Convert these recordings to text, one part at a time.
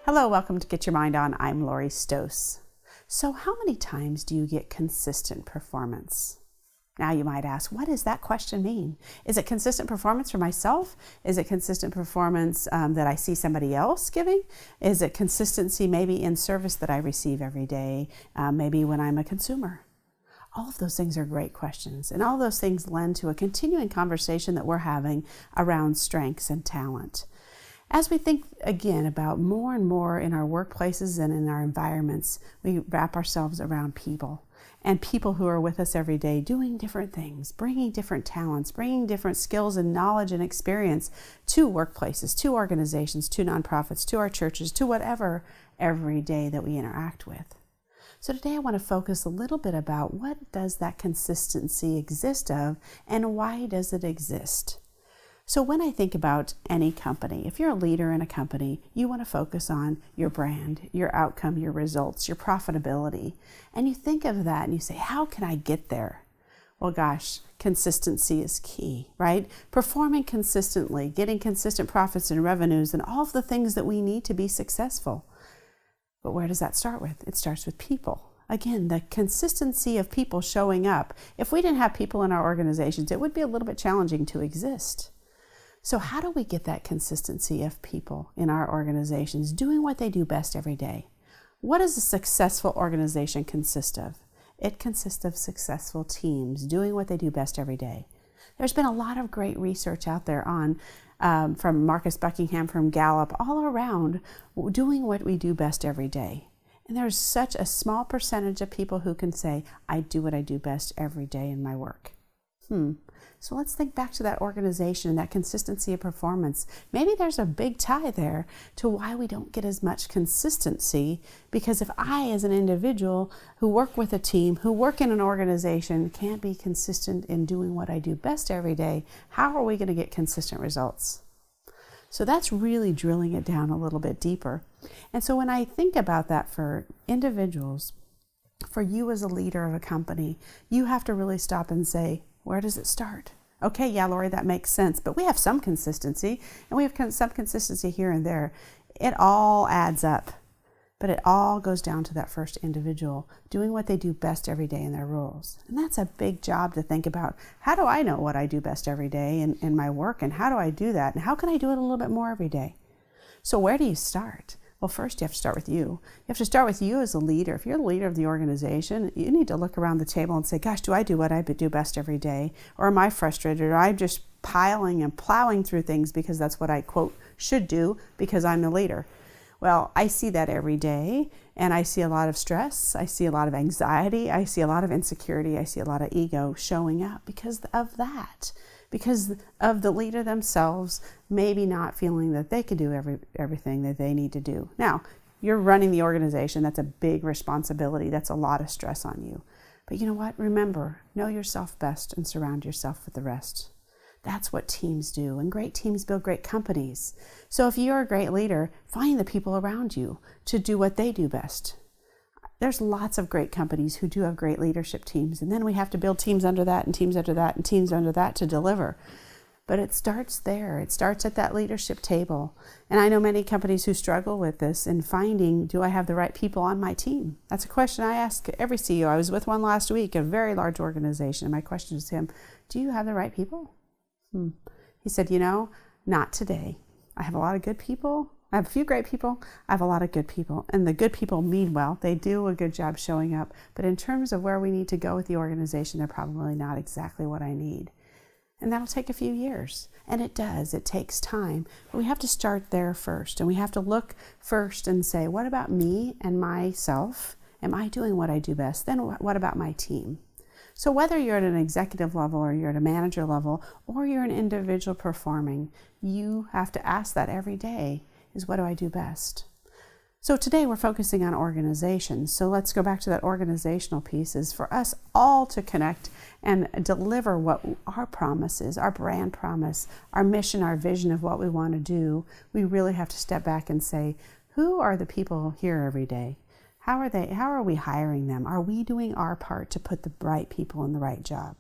Hello, welcome to Get Your Mind On. I'm Lori Stohs. So how many times do you get consistent performance? Now you might ask, what does that question mean? Is it consistent performance for myself? Is it consistent performance that I see somebody else giving? Is it consistency maybe in service that I receive every day, maybe when I'm a consumer? All of those things are great questions, and all those things lend to a continuing conversation that we're having around strengths and talent. As we think again about more and more in our workplaces and in our environments, we wrap ourselves around people and people who are with us every day doing different things, bringing different talents, bringing different skills and knowledge and experience to workplaces, to organizations, to nonprofits, to our churches, to whatever every day that we interact with. So today I want to focus a little bit about what does that consistency exist of and why does it exist? So when I think about any company, if you're a leader in a company, you want to focus on your brand, your outcome, your results, your profitability. And you think of that and you say, how can I get there? Well, gosh, consistency is key, right? Performing consistently, getting consistent profits and revenues and all of the things that we need to be successful. But where does that start with? It starts with people. Again, the consistency of people showing up. If we didn't have people in our organizations, it would be a little bit challenging to exist. So how do we get that consistency of people in our organizations doing what they do best every day? What does a successful organization consist of? It consists of successful teams doing what they do best every day. There's been a lot of great research out there on, from Marcus Buckingham, from Gallup, all around doing what we do best every day. And there's such a small percentage of people who can say, I do what I do best every day in my work. So let's think back to that organization, that consistency of performance. Maybe there's a big tie there to why we don't get as much consistency, because if I, as an individual who work with a team, who work in an organization, can't be consistent in doing what I do best every day, how are we going to get consistent results? So that's really drilling it down a little bit deeper. And so when I think about that for individuals, for you as a leader of a company, you have to really stop and say, where does it start? Okay, yeah, Lori, that makes sense, but we have some consistency, and we have some consistency here and there. It all adds up, but it all goes down to that first individual doing what they do best every day in their roles. And that's a big job to think about. How do I know what I do best every day in my work, and how do I do that, and how can I do it a little bit more every day? So where do you start? Well, first you have to start with you. You have to start with you as a leader. If you're the leader of the organization, you need to look around the table and say, gosh, do I do what I do best every day? Or am I frustrated? Or I'm just piling and plowing through things because that's what I, quote, should do because I'm the leader. Well, I see that every day, and I see a lot of stress. I see a lot of anxiety. I see a lot of insecurity. I see a lot of ego showing up because of that. Because of the leader themselves maybe not feeling that they can do everything that they need to do. Now, you're running the organization. That's a big responsibility. That's a lot of stress on you. But you know what? Remember, know yourself best and surround yourself with the rest. That's what teams do, and great teams build great companies. So if you're a great leader, find the people around you to do what they do best. There's lots of great companies who do have great leadership teams, and then we have to build teams under that and teams under that and teams under that to deliver. But it starts there. It starts at that leadership table. And I know many companies who struggle with this in finding, do I have the right people on my team? That's a question I ask every CEO. I was with one last week, a very large organization, and my question is to him, do you have the right people? He said, not today. I have a lot of good people. I have a few great people. I have a lot of good people. And the good people mean well. They do a good job showing up. But in terms of where we need to go with the organization, they're probably not exactly what I need. And that'll take a few years. And it does. It takes time. But we have to start there first. And we have to look first and say, what about me and myself? Am I doing what I do best? Then what about my team? So whether you're at an executive level or you're at a manager level or you're an individual performing, you have to ask that every day. Is what do I do best? So today we're focusing on organizations. So let's go back to that organizational piece, is for us all to connect and deliver what our promise is, our brand promise, our mission, our vision of what we want to do. We really have to step back and say, who are the people here every day? How are we hiring them? Are we doing our part to put the right people in the right job?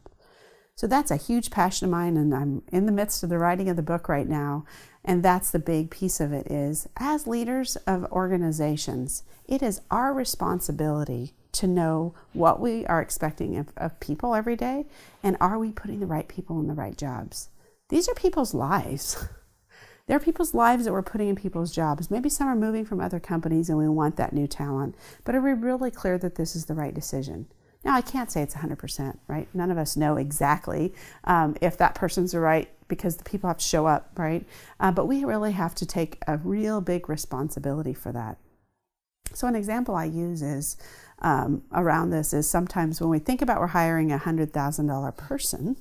So that's a huge passion of mine, and I'm in the midst of the writing of the book right now. And that's the big piece of it is, as leaders of organizations, it is our responsibility to know what we are expecting of people every day, and are we putting the right people in the right jobs? These are people's lives. They're people's lives that we're putting in people's jobs. Maybe some are moving from other companies and we want that new talent, but are we really clear that this is the right decision? Now, I can't say it's 100%, right? None of us know exactly if that person's the right, because the people have to show up, right? But we really have to take a real big responsibility for that. So an example I use is around this is sometimes when we think about we're hiring a $100,000 person,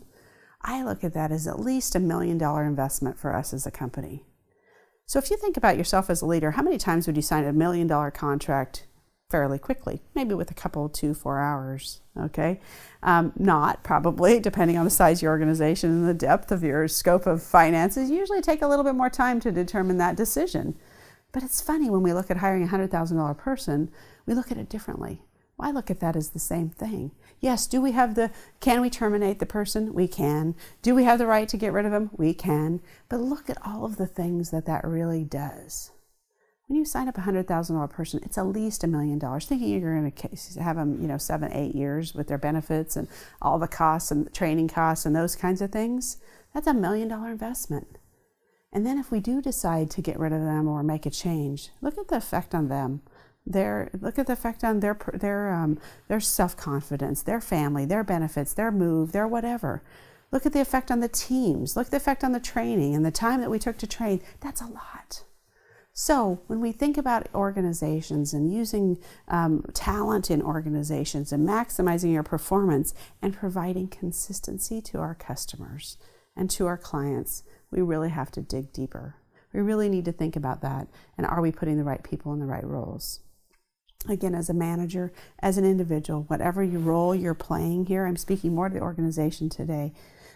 I look at that as at least $1 million investment for us as a company. So if you think about yourself as a leader, how many times would you sign a $1 million contract fairly quickly? Maybe with a couple, 2-4 hours, okay? Not probably, depending on the size of your organization and the depth of your scope of finances, usually take a little bit more time to determine that decision. But it's funny, when we look at hiring a $100,000 person, we look at it differently. Well, I look at that as the same thing. Yes, can we terminate the person? We can. Do we have the right to get rid of them? We can. But look at all of the things that really does. When you sign up a $100,000 person, it's at least $1 million. Thinking you're going to have them, 7-8 years with their benefits and all the costs and training costs and those kinds of things, that's $1 million investment. And then if we do decide to get rid of them or make a change, look at the effect on them. Look at the effect on their self-confidence, their family, their benefits, their move, their whatever. Look at the effect on the teams. Look at the effect on the training and the time that we took to train. That's a lot. So when we think about organizations and using talent in organizations and maximizing your performance and providing consistency to our customers and to our clients, we really have to dig deeper. We really need to think about that. And are we putting the right people in the right roles? Again, as a manager, as an individual, whatever your role you're playing here, I'm speaking more to the organization today,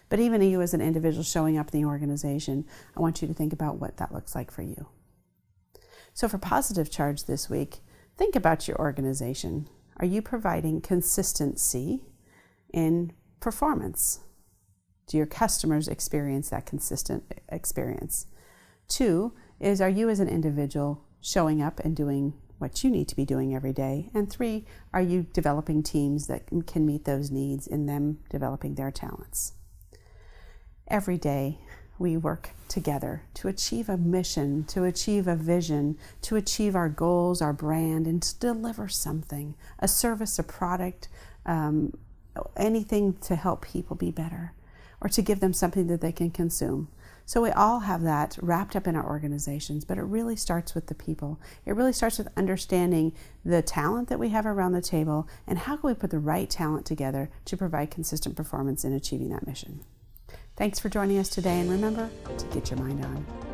but even you as an individual showing up in the organization, I want you to think about what that looks like for you. So for positive charge this week, think about your organization. Are you providing consistency in performance? Do your customers experience that consistent experience? 2 is, are you as an individual showing up and doing what you need to be doing every day? And 3, are you developing teams that can meet those needs in them developing their talents? Every day we work together to achieve a mission, to achieve a vision, to achieve our goals, our brand, and to deliver something, a service, a product, anything to help people be better or to give them something that they can consume. So we all have that wrapped up in our organizations, but it really starts with the people. It really starts with understanding the talent that we have around the table and how can we put the right talent together to provide consistent performance in achieving that mission. Thanks for joining us today, and remember to get your mind on.